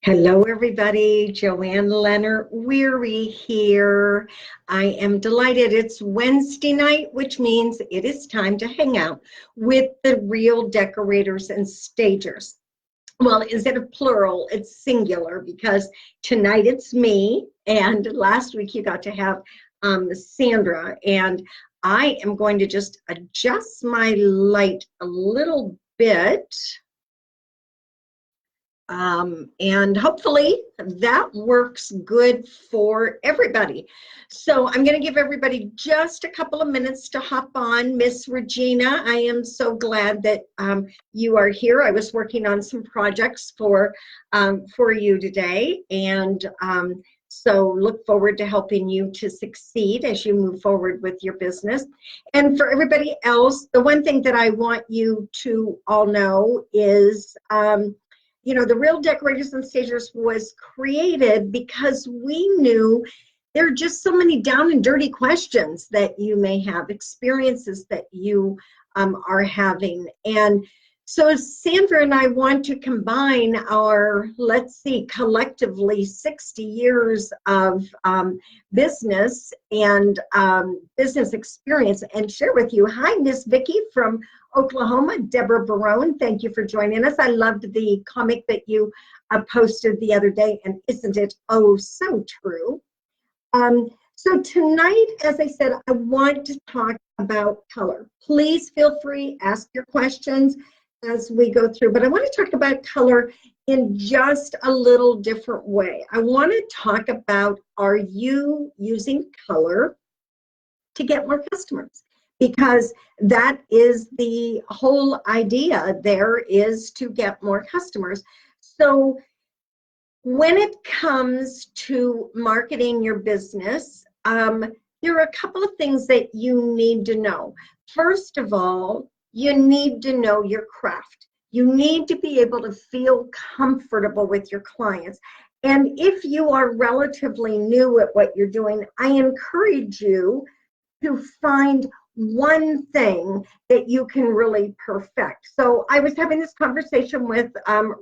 Hello, everybody. JoAnne Lenart-Weary here. I am delighted. It's Wednesday night, which means it is time to hang out with the real decorators and stagers. Well, instead of plural, it's singular because tonight it's me, and last week you got to have Sandra, and I am going to just adjust my light a little bit. And hopefully that works good for everybody. So I'm going to give everybody just a couple of minutes to hop on. Miss Regina, I am so glad that you are here. I was working on some projects for you today, and so look forward to helping you to succeed as you move forward with your business. And for everybody else, the one thing that I want you to all know is the Real Decorators and Stagers was created because we knew there are just so many down and dirty questions that you may have, experiences that you are having. And so Sandra and I want to combine our, collectively 60 years of business and business experience and share with you. Hi, Miss Vicki from Oklahoma, Deborah Barone, thank you for joining us. I loved the comic that you posted the other day, and isn't it oh so true? So tonight, as I said, I want to talk about color. Please feel free, ask your questions as we go through, but I want to talk about color in just a little different way. I want to talk about, are you using color to get more customers? Because that is the whole idea there, is to get more customers. So when it comes to marketing your business, there are a couple of things that you need to know. First of all, you need to know your craft. You need to be able to feel comfortable with your clients. And if you are relatively new at what you're doing, I encourage you to find one thing that you can really perfect. So I was having this conversation with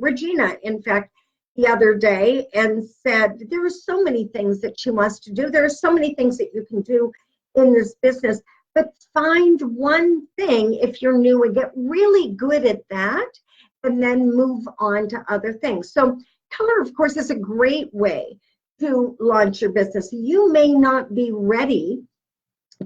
Regina, in fact, the other day, and said there are so many things that she wants to do. There are so many things that you can do in this business, but find one thing if you're new and get really good at that, and then move on to other things. So color, of course, is a great way to launch your business. You may not be ready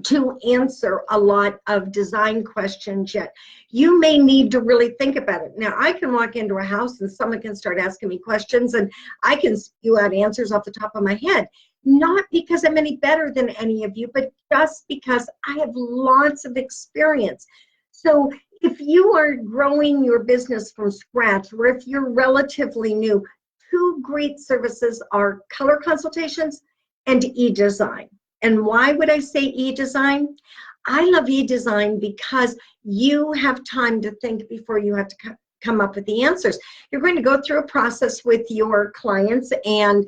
to answer a lot of design questions yet. You may need to really think about it. Now, I can walk into a house and someone can start asking me questions and I can spew out answers off the top of my head. Not because I'm any better than any of you, but just because I have lots of experience. So if you are growing your business from scratch, or if you're relatively new, two great services are color consultations and e-design. And why would I say e-design? I love e-design because you have time to think before you have to come up with the answers. You're going to go through a process with your clients, and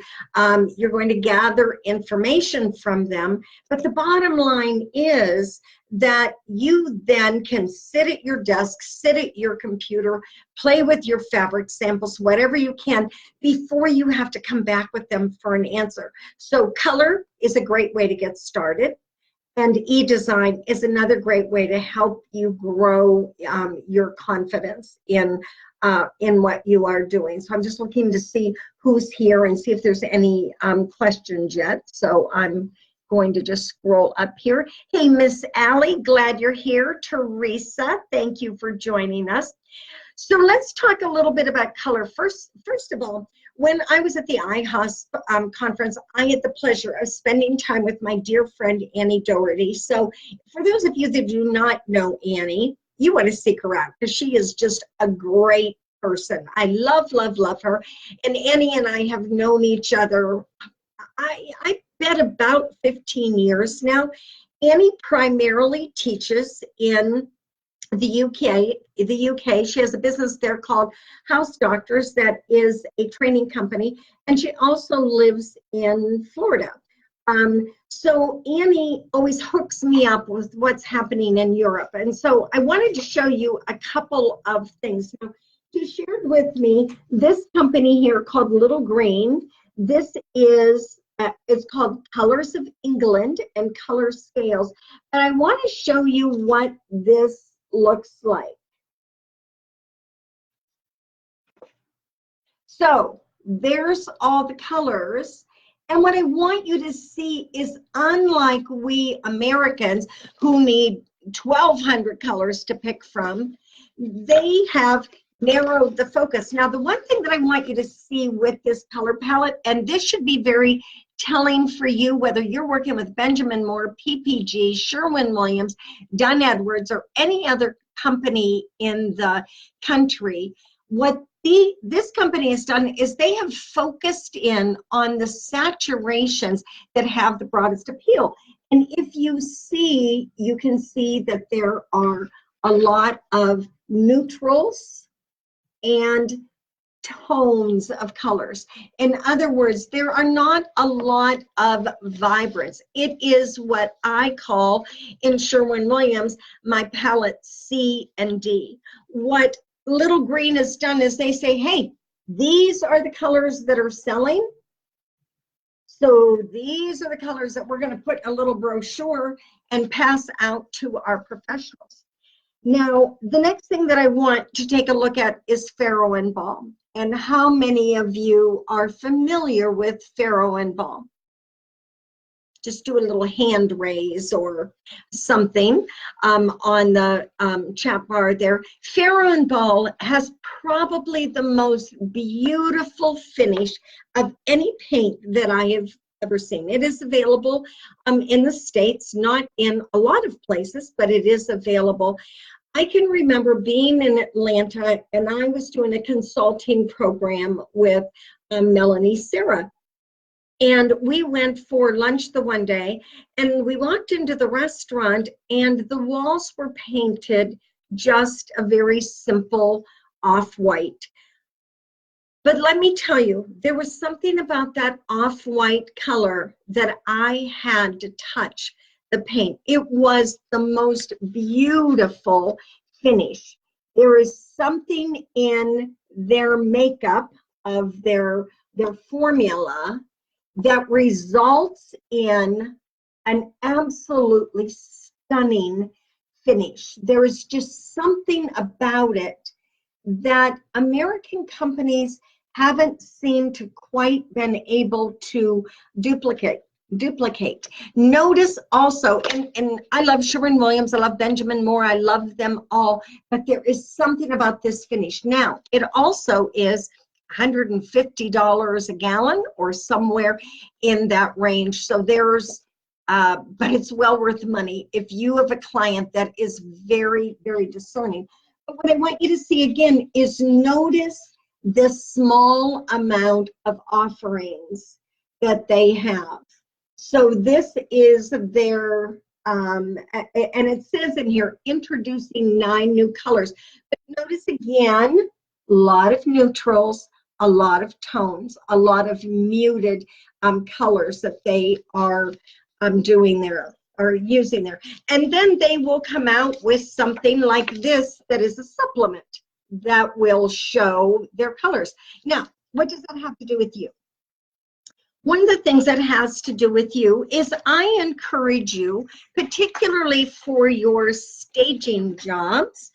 you're going to gather information from them. But the bottom line is that you then can sit at your desk, sit at your computer, play with your fabric samples, whatever you can, before you have to come back with them for an answer. So color is a great way to get started. And e-design is another great way to help you grow your confidence in what you are doing. So I'm just looking to see who's here and see if there's any questions yet. So I'm going to just scroll up here. Hey, Miss Allie, glad you're here. Teresa, thank you for joining us. So let's talk a little bit about color. First of all, when I was at the IHOS conference, I had the pleasure of spending time with my dear friend, Annie Doherty. So for those of you that do not know Annie, you want to seek her out because she is just a great person. I love, love, love her. And Annie and I have known each other, I bet about 15 years now. Annie primarily teaches in the UK. She has a business there called House Doctors that is a training company, and she also lives in Florida. So Annie always hooks me up with what's happening in Europe, and so I wanted to show you a couple of things. Now, she shared with me this company here called Little Green. This is, it's called Colors of England and Color Scales. And I want to show you what this looks like. So there's all the colors. And what I want you to see is, unlike we Americans who need 1,200 colors to pick from, they have narrowed the focus. Now, the one thing that I want you to see with this color palette, and this should be very telling for you, whether you're working with Benjamin Moore, PPG, Sherwin-Williams, Dunn Edwards, or any other company in the country, what this company has done is they have focused in on the saturations that have the broadest appeal. And if you see, you can see that there are a lot of neutrals and tones of colors. In other words, there are not a lot of vibrance. It is what I call in Sherwin-Williams my palette C and D. What Little Green has done is they say, hey, these are the colors that are selling. So these are the colors that we're going to put in a little brochure and pass out to our professionals. Now, the next thing that I want to take a look at is Faro and Ball. And how many of you are familiar with Faro and Ball? Just do a little hand raise or something on the chat bar there. Faro and Ball has probably the most beautiful finish of any paint that I have ever seen. It is available in the States, not in a lot of places, but it is available. I can remember being in Atlanta, and I was doing a consulting program with Melanie Sarah. And we went for lunch the one day, and we walked into the restaurant, and the walls were painted just a very simple off-white. But let me tell you, there was something about that off-white color that I had to touch the paint. It was the most beautiful finish. There is something in their makeup of their formula that results in an absolutely stunning finish. There is just something about it that American companies haven't seemed to quite been able to duplicate. Notice also, and I love Sherwin-Williams, I love Benjamin Moore, I love them all, but there is something about this finish. Now, it also is $150 a gallon or somewhere in that range. So there's, but it's well worth the money if you have a client that is very, very discerning. But what I want you to see again is notice the small amount of offerings that they have. So this is their, and it says in here, introducing 9 new colors. But notice again, a lot of neutrals, a lot of tones, a lot of muted colors that they are doing there, or using there. And then they will come out with something like this that is a supplement that will show their colors. Now, what does that have to do with you? One of the things that has to do with you is I encourage you, particularly for your staging jobs,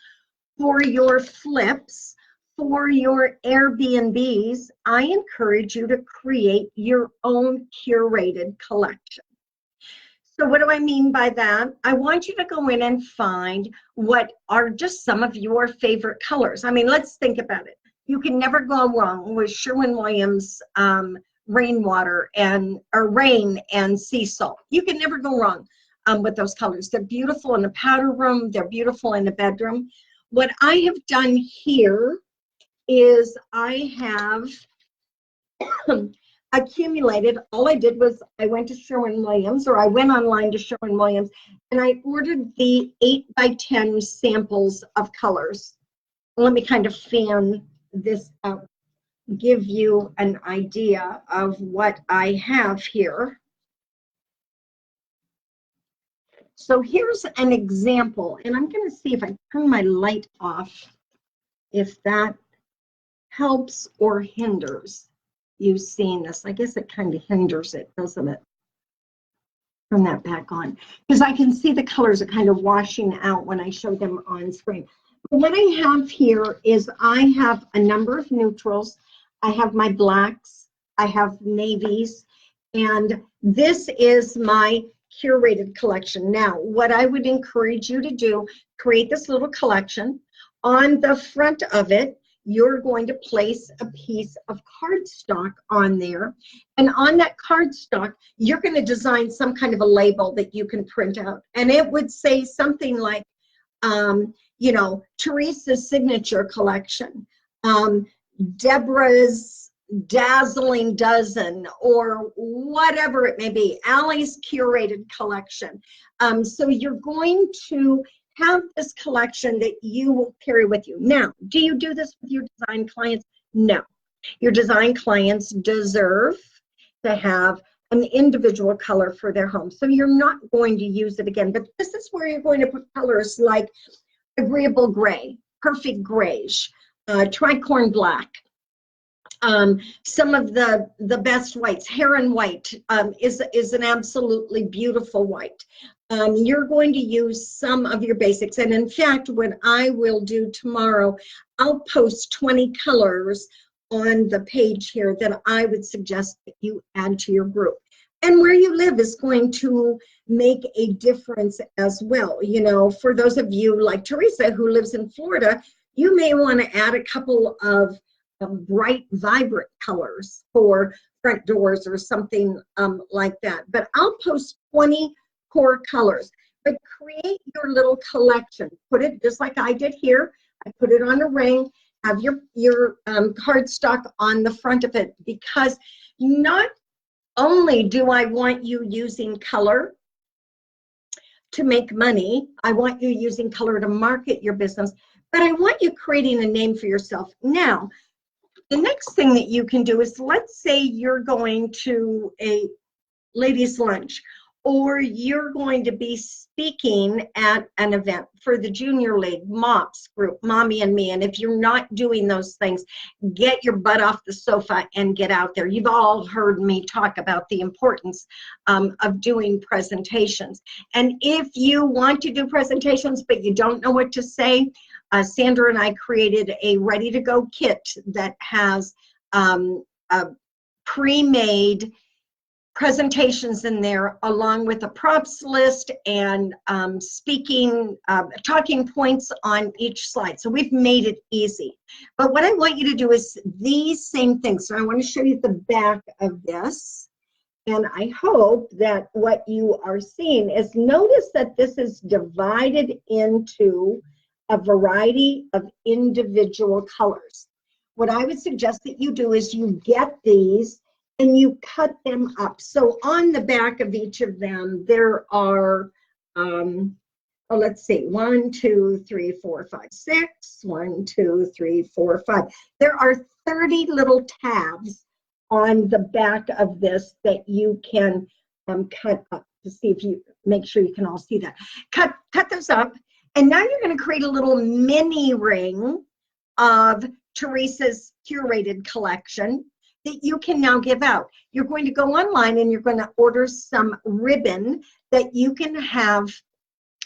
for your flips, for your Airbnbs, I encourage you to create your own curated collection. So what do I mean by that? I want you to go in and find what are just some of your favorite colors. I mean, let's think about it. You can never go wrong with Sherwin-Williams rainwater or rain and sea salt. You can never go wrong with those colors. They're beautiful in the powder room. They're beautiful in the bedroom. What I have done here is I have accumulated, all I did was I went to Sherwin-Williams, or I went online to Sherwin-Williams, and I ordered the 8x10 samples of colors. Let me kind of fan this out, give you an idea of what I have here. So here's an example, and I'm going to see if I turn my light off, if that helps or hinders you seeing this? I guess it kind of hinders it, doesn't it? Turn that back on, because I can see the colors are kind of washing out when I show them on screen. But what I have here is I have a number of neutrals. I have my blacks, I have navies, and this is my curated collection. Now, what I would encourage you to do, create this little collection. On the front of it, you're going to place a piece of cardstock on there. And on that cardstock, you're going to design some kind of a label that you can print out. And it would say something like, you know, Teresa's signature collection, Deborah's dazzling dozen, or whatever it may be, Allie's curated collection. So you're going to have this collection that you will carry with you. Now, do you do this with your design clients? No. Your design clients deserve to have an individual color for their home. So you're not going to use it again, but this is where you're going to put colors like agreeable gray, perfect grayish, tricorn black, some of the best whites. Heron white is an absolutely beautiful white. You're going to use some of your basics. And in fact, what I will do tomorrow, I'll post 20 colors on the page here that I would suggest that you add to your group. And where you live is going to make a difference as well. You know, for those of you like Teresa who lives in Florida, you may want to add a couple of bright, vibrant colors for front doors or something like that. But I'll post 20 core colors, but create your little collection. Put it just like I did here. I put it on a ring, have your cardstock on the front of it, because not only do I want you using color to make money, I want you using color to market your business, but I want you creating a name for yourself. Now, the next thing that you can do is, let's say you're going to a ladies' lunch, or you're going to be speaking at an event for the Junior League MOPS group, Mommy and Me. And if you're not doing those things, get your butt off the sofa and get out there. You've all heard me talk about the importance of doing presentations. And if you want to do presentations, but you don't know what to say, Sandra and I created a ready-to-go kit that has a pre-made presentations in there, along with a props list and talking points on each slide. So we've made it easy. But what I want you to do is these same things. So I want to show you the back of this. And I hope that what you are seeing is, notice that this is divided into a variety of individual colors. What I would suggest that you do is you get these and you cut them up. So on the back of each of them, there are, let's see, 1, 2, 3, 4, 5, 6, 1, 2, 3, 4, 5. There are 30 little tabs on the back of this that you can cut up to see if you, make sure you can all see that. Cut those up. And now you're going to create a little mini ring of Teresa's curated collection that you can now give out. You're going to go online and you're going to order some ribbon that you can have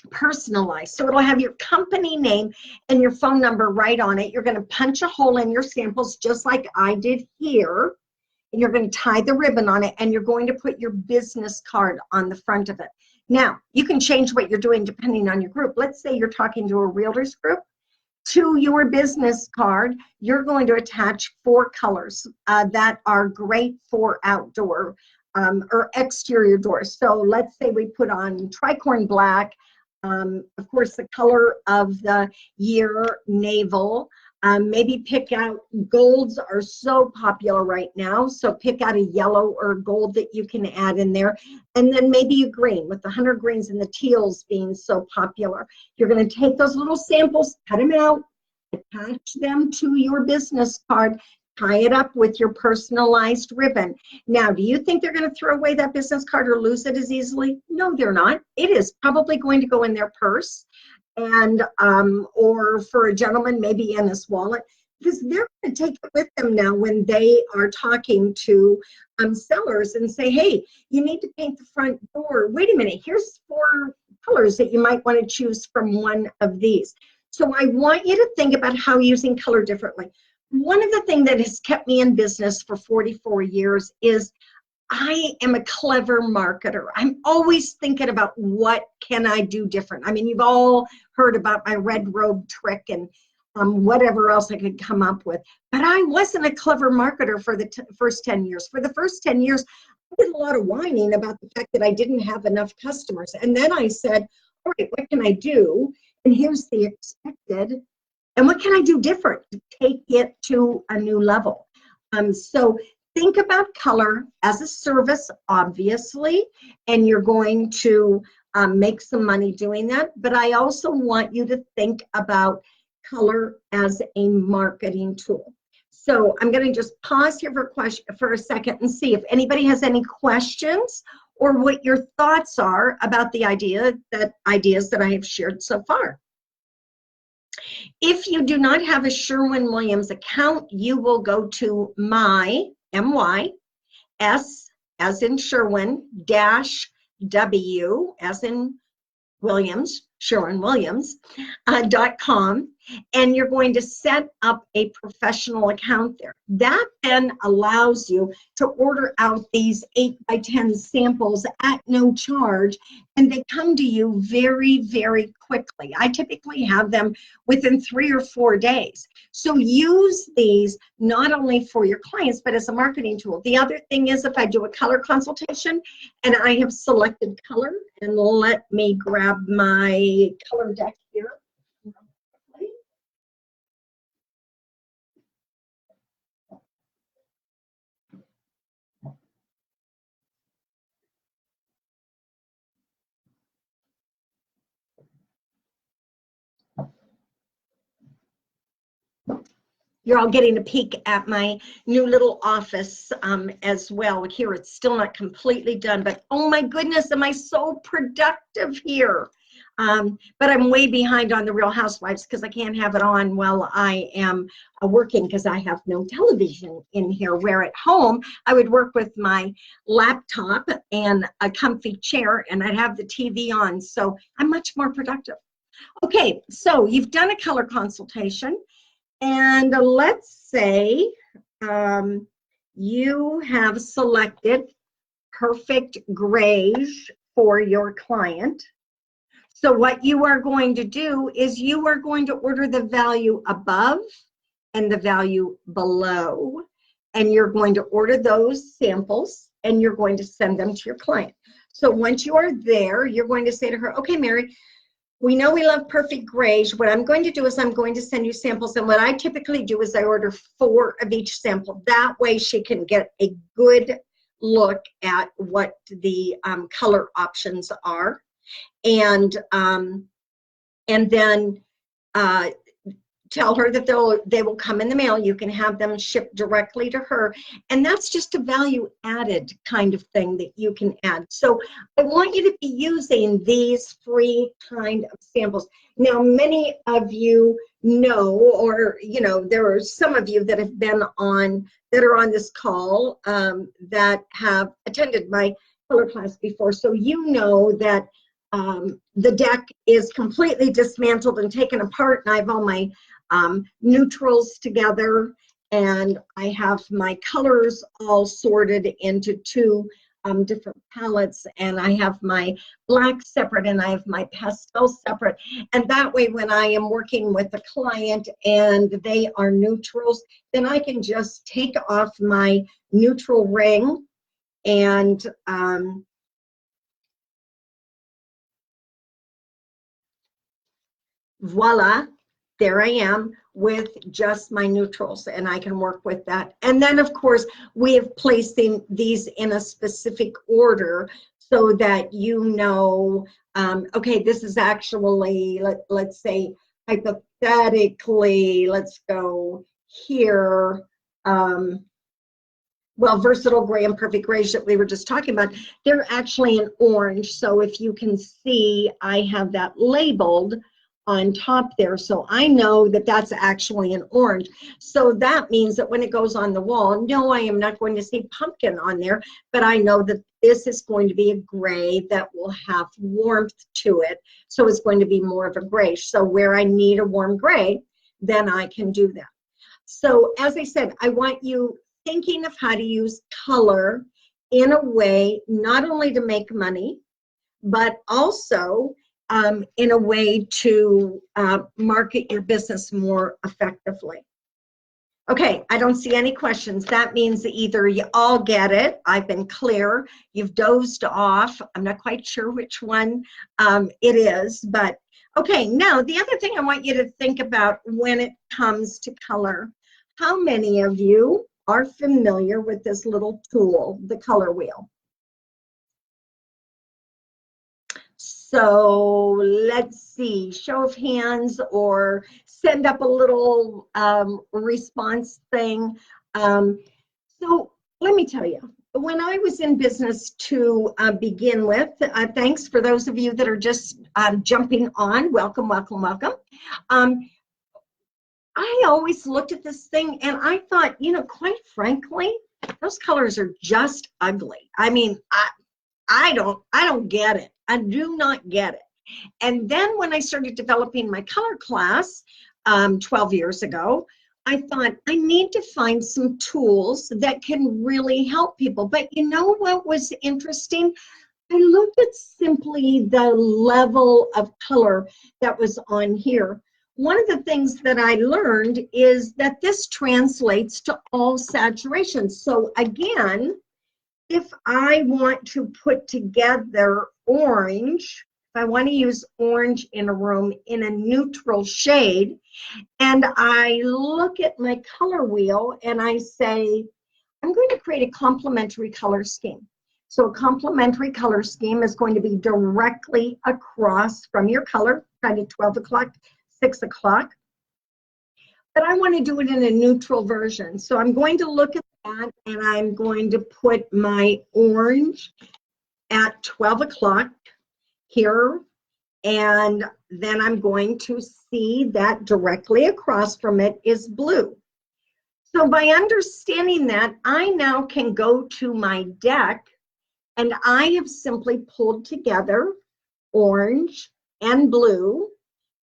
personalized. So it'll have your company name and your phone number right on it. You're going to punch a hole in your samples just like I did here. And you're going to tie the ribbon on it, and you're going to put your business card on the front of it. Now, you can change what you're doing depending on your group. Let's say you're talking to a realtors group. To your business card, you're going to attach 4 colors that are great for outdoor or exterior doors. So let's say we put on tricorn black, of course, the color of the year, navel. Maybe pick out, golds are so popular right now, so pick out a yellow or gold that you can add in there. And then maybe a green, with the 100 greens and the teals being so popular. You're going to take those little samples, cut them out, attach them to your business card, tie it up with your personalized ribbon. Now, do you think they're going to throw away that business card or lose it as easily? No, they're not. It is probably going to go in their purse, and or for a gentleman, maybe in his wallet. because they're going to take it with them now when they are talking to sellers and say, hey, you need to paint the front door. Wait a minute, here's 4 colors that you might want to choose from one of these. So I want you to think about how using color differently. One of the things that has kept me in business for 44 years is I am a clever marketer. I'm always thinking about what can I do different. I mean, you've all heard about my red robe trick and whatever else I could come up with. But I wasn't a clever marketer for the first 10 years. For the first 10 years, I did a lot of whining about the fact that I didn't have enough customers. And then I said, all right, what can I do? And here's the expected. And what can I do different to take it to a new level? So think about color as a service, obviously, and you're going to make some money doing that. But I also want you to think about color as a marketing tool. So I'm going to just pause here for a second and see if anybody has any questions or what your thoughts are about the ideas that I have shared so far. If you do not have a Sherwin-Williams account, you will go to my, M-Y-S, as in Sherwin, dash W, as in Williams, Sherwin-Williams.com, and you're going to set up a professional account there. That then allows you to order out these 8x10 samples at no charge, and they come to you very, very quickly. I typically have them within 3 or 4 days. So use these not only for your clients, but as a marketing tool. The other thing is if I do a color consultation and I have selected color, and let me grab my color deck here. You're all getting a peek at my new little office as well. Here, it's still not completely done, but oh my goodness, am I so productive here. But I'm way behind on the Real Housewives because I can't have it on while I am working because I have no television in here, where at home I would work with my laptop and a comfy chair and I'd have the TV on. So I'm much more productive. Okay, so you've done a color consultation. And let's say you have selected perfect grays for your client. So what you are going to do is you are going to order the value above and the value below. And you're going to order those samples and you're going to send them to your client. So once you are there, you're going to say to her, okay, Mary, we know we love perfect grays. What I'm going to do is I'm going to send you samples. And what I typically do is I order 4 of each sample. That way she can get a good look at what the color options are. And then tell her that they will come in the mail. You can have them shipped directly to her. And that's just a value added kind of thing that you can add. So I want you to be using these free kind of samples. Now, many of you know, or, you know, there are some of you that have been on, that are on this call that have attended my color class before. So you know that the deck is completely dismantled and taken apart, and I have all my neutrals together, and I have my colors all sorted into 2 different palettes, and I have my black separate and I have my pastel separate. And that way, when I am working with a client and they are neutrals, then I can just take off my neutral ring and voila, there I am with just my neutrals, and I can work with that. And then, of course, we have placed these in a specific order so that you know, okay, this is actually, let's say, hypothetically, let's go here. Well, versatile gray and perfect grays that we were just talking about, they're actually an orange. So if you can see, I have that labeled on top there. So I know that that's actually an orange. So that means that when it goes on the wall, no, I am not going to see pumpkin on there, but I know that this is going to be a gray that will have warmth to it. So it's going to be more of a grayish. So where I need a warm gray, then I can do that. So as I said, I want you thinking of how to use color in a way not only to make money, but also in a way to market your business more effectively. Okay, I don't see any questions. That means that either you all get it, I've been clear, you've dozed off, I'm not quite sure which one it is, but okay, now the other thing I want you to think about when it comes to color, how many of you are familiar with this little tool, the color wheel? So let's see, show of hands or send up a little response thing. So let me tell you, when I was in business to begin with, thanks for those of you that are just jumping on, welcome, welcome, welcome. I always looked at this thing and I thought, you know, quite frankly, those colors are just ugly. I mean, I don't get it. I do not get it. And then when I started developing my color class 12 years ago, I thought I need to find some tools that can really help people. But you know what was interesting? I looked at simply the level of color that was on here. One of the things that I learned is that this translates to all saturations. So again, if I want to put together orange, if I want to use orange in a room in a neutral shade, and I look at my color wheel and I say, I'm going to create a complementary color scheme. So a complementary color scheme is going to be directly across from your color, kind of 12 o'clock, 6 o'clock. But I want to do it in a neutral version. So I'm going to look at that and I'm going to put my orange at 12 o'clock here. And then I'm going to see that directly across from it is blue. So by understanding that, I now can go to my deck and I have simply pulled together orange and blue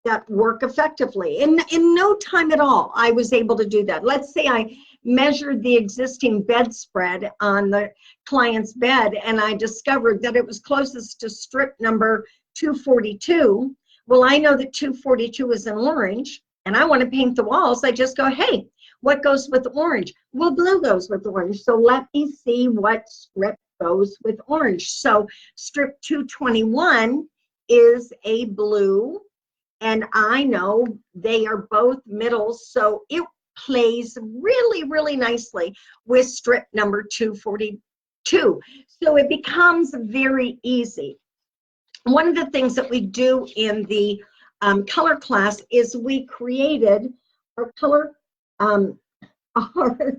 that work effectively. In no time at all, I was able to do that. Let's say I measured the existing bedspread on the client's bed and I discovered that it was closest to strip number 242. Well, I know that 242 is an orange and I want to paint the walls. I just go, hey, what goes with orange? Well, blue goes with orange. So let me see what strip goes with orange. So strip 221 is a blue. And I know they are both middles, so it plays really, really nicely with strip number 242. So it becomes very easy. One of the things that we do in the color class is we created our our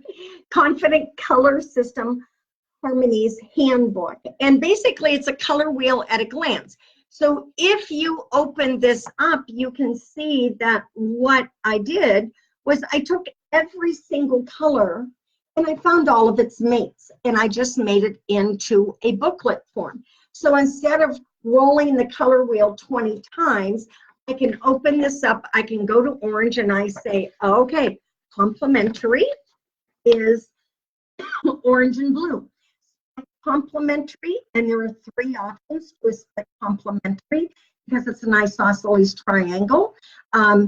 Confident Color System Harmonies Handbook. And basically it's a color wheel at a glance. So if you open this up, you can see that what I did was I took every single color and I found all of its mates and I just made it into a booklet form. So instead of rolling the color wheel 20 times, I can open this up, I can go to orange and I say, okay, complementary is orange and blue. Complementary, and there are 3 options to select complementary because it's an isosceles triangle, a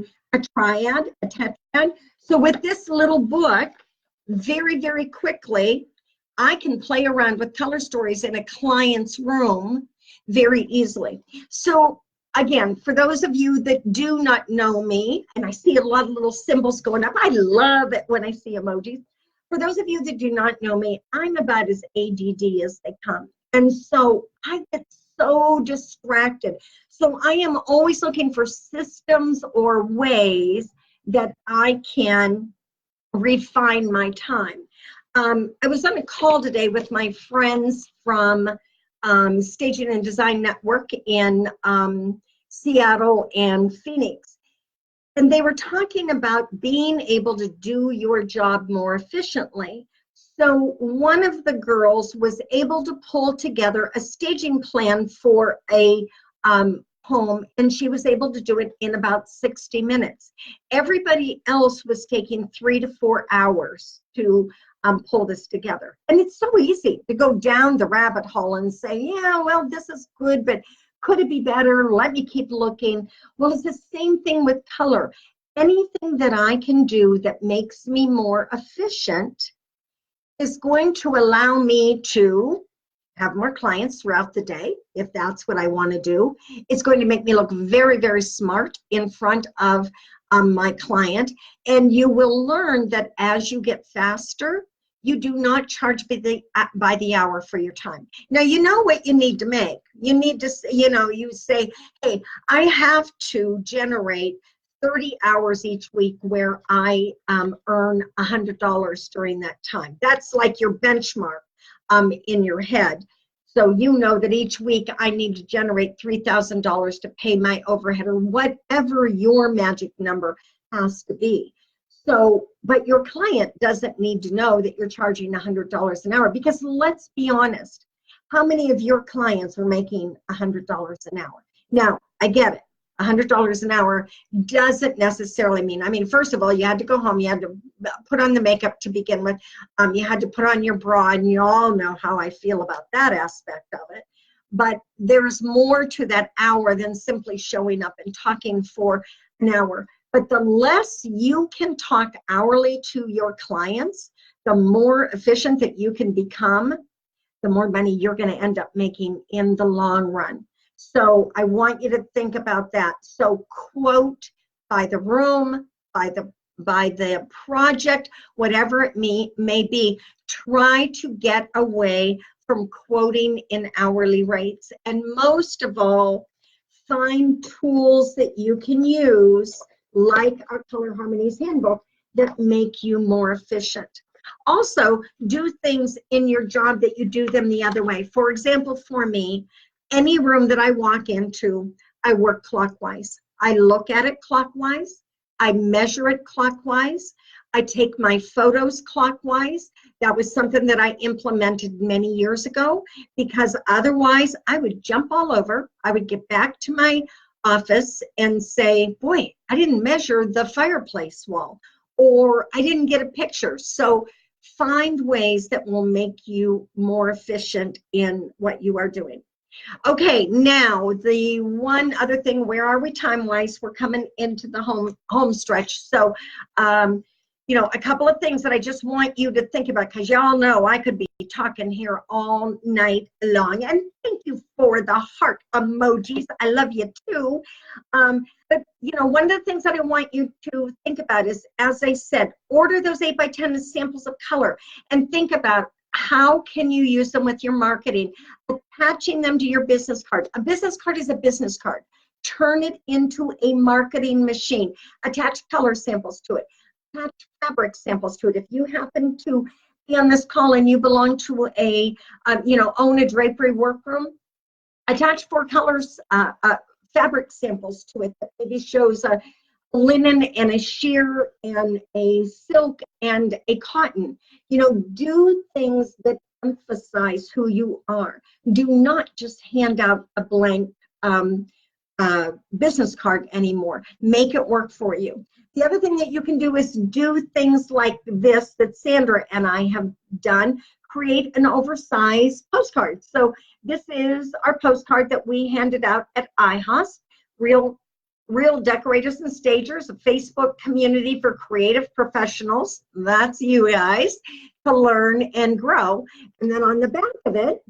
triad, a tetrad. So with this little book, very, very quickly, I can play around with color stories in a client's room very easily. So again, for those of you that do not know me, and I see a lot of little symbols going up, I love it when I see emojis. For those of you that do not know me, I'm about as ADD as they come. And so I get so distracted. So I am always looking for systems or ways that I can refine my time. I was on a call today with my friends from Staging and Design Network in Seattle and Phoenix. And they were talking about being able to do your job more efficiently. So one of the girls was able to pull together a staging plan for a home, and she was able to do it in about 60 minutes. Everybody else was taking 3 to 4 hours to pull this together. And it's so easy to go down the rabbit hole and say, yeah, well, this is good, but could it be better? Let me keep looking. Well, it's the same thing with color. Anything that I can do that makes me more efficient is going to allow me to have more clients throughout the day, if that's what I want to do. It's going to make me look very, very smart in front of my client. And you will learn that as you get faster, you do not charge by the hour for your time. Now, you know what you need to make. You need to, you say, hey, I have to generate 30 hours each week where I earn $100 during that time. That's like your benchmark in your head. So you know that each week I need to generate $3,000 to pay my overhead, or whatever your magic number has to be. So, but your client doesn't need to know that you're charging $100 an hour, because let's be honest, how many of your clients are making $100 an hour? Now, I get it. $100 an hour doesn't necessarily mean, I mean, first of all, you had to go home, you had to put on the makeup to begin with, you had to put on your bra, and you all know how I feel about that aspect of it. But there's more to that hour than simply showing up and talking for an hour. But the less you can talk hourly to your clients, the more efficient that you can become, the more money you're going to end up making in the long run. So I want you to think about that. So quote by the room, by the project, whatever it may be. Try to get away from quoting in hourly rates. And most of all, find tools that you can use, like our Color Harmonies Handbook, that make you more efficient. Also, do things in your job that you do them the other way. For example, for me, any room that I walk into, I work clockwise. I look at it clockwise. I measure it clockwise. I take my photos clockwise. That was something that I implemented many years ago, because otherwise I would jump all over. I would get back to my office and say, boy, I didn't measure the fireplace wall, or I didn't get a picture. So find ways that will make you more efficient in what you are doing. Okay, now the one other thing, where are we time-wise? We're coming into the home stretch. So, a couple of things that I just want you to think about, because y'all know I could be talking here all night long. And thank you for the heart emojis. I love you too. But, one of the things that I want you to think about is, as I said, order those 8x10 samples of color and think about how can you use them with your marketing, attaching them to your business card. A business card is a business card. Turn it into a marketing machine. Attach color samples to it. Attach fabric samples to it. If you happen to be on this call and you belong to a, own a drapery workroom, attach 4 colors, fabric samples to it that maybe shows a linen and a sheer and a silk and a cotton. Do things that emphasize who you are. Do not just hand out a blank business card anymore. Make it work for you. The other thing that you can do is do things like this that Sandra and I have done. Create an oversized postcard. So this is our postcard that we handed out at IHOS, Real Decorators and Stagers, a Facebook community for creative professionals. That's you guys, to learn and grow. And then on the back of it,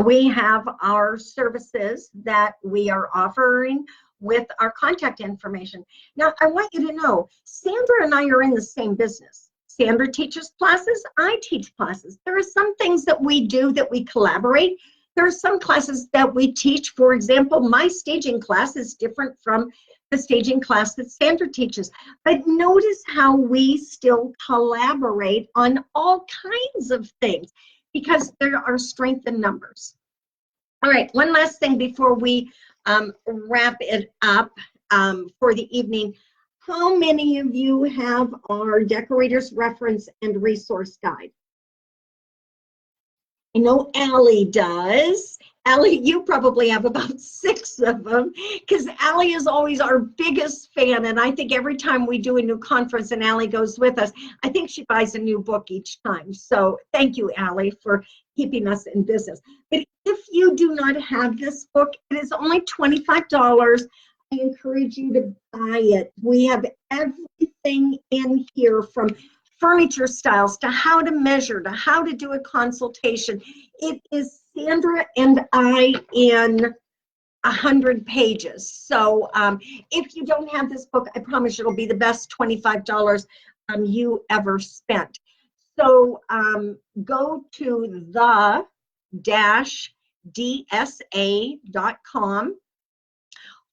we have our services that we are offering with our contact information. Now, I want you to know, Sandra and I are in the same business. Sandra teaches classes, I teach classes. There are some things that we do that we collaborate. There are some classes that we teach. For example, my staging class is different from the staging class that Sandra teaches. But notice how we still collaborate on all kinds of things, because there are strength in numbers. All right, one last thing before we wrap it up for the evening. How many of you have our Decorators Reference and Resource Guide? I know Allie does. Allie, you probably have about 6 of them, because Allie is always our biggest fan, and I think every time we do a new conference and Allie goes with us, I think she buys a new book each time. So thank you, Allie, for keeping us in business. But if you do not have this book, it is only $25. I encourage you to buy it. We have everything in here, from furniture styles to how to measure to how to do a consultation. It is Sandra and I in 100 pages. So if you don't have this book, I promise it'll be the best $25 you ever spent. So go to the-dsa.com.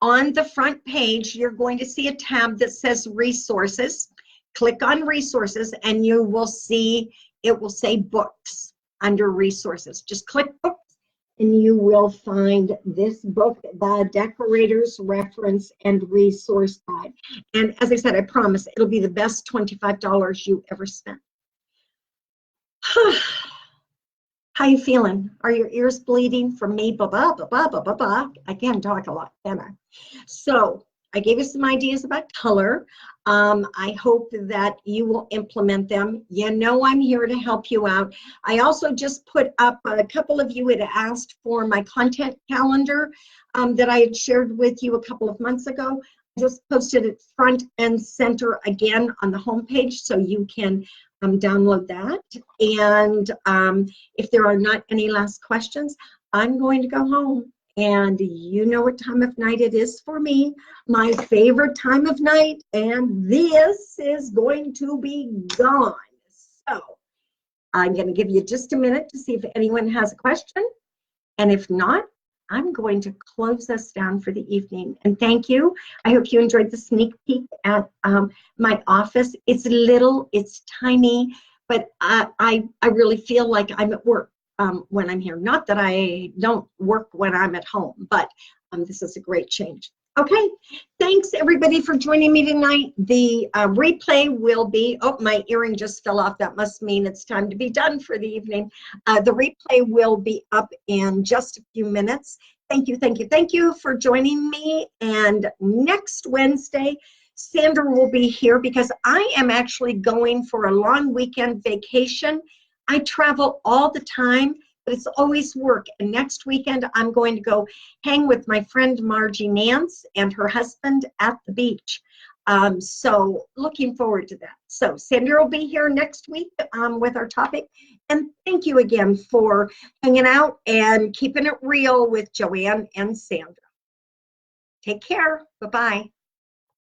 On the front page, you're going to see a tab that says resources. Click on resources and you will see, it will say books under resources. Just click books and you will find this book, the Decorators Reference and Resource Guide. And as I said, I promise it'll be the best $25 you ever spent. How you feeling? Are your ears bleeding from me? I can talk a lot, can I? So I gave you some ideas about color. I hope that you will implement them. You know I'm here to help you out. I also just put up, a couple of you had asked for my content calendar that I had shared with you a couple of months ago. I just posted it front and center again on the homepage, so you can download that. And if there are not any last questions, I'm going to go home. And you know what time of night it is for me, my favorite time of night, and this is going to be gone. So I'm going to give you just a minute to see if anyone has a question, and if not, I'm going to close us down for the evening. And thank you. I hope you enjoyed the sneak peek at my office. It's little, it's tiny, but I really feel like I'm at work when I'm here. Not that I don't work when I'm at home, but this is a great change. Okay, thanks everybody for joining me tonight. The replay will be, oh, my earring just fell off. That must mean it's time to be done for the evening. The replay will be up in just a few minutes. Thank you, thank you, thank you for joining me. And next Wednesday, Sandra will be here because I am actually going for a long weekend vacation. I travel all the time, but it's always work. And next weekend, I'm going to go hang with my friend Margie Nance and her husband at the beach. So looking forward to that. So Sandra will be here next week with our topic. And thank you again for hanging out and keeping it real with JoAnne and Sandra. Take care. Bye-bye.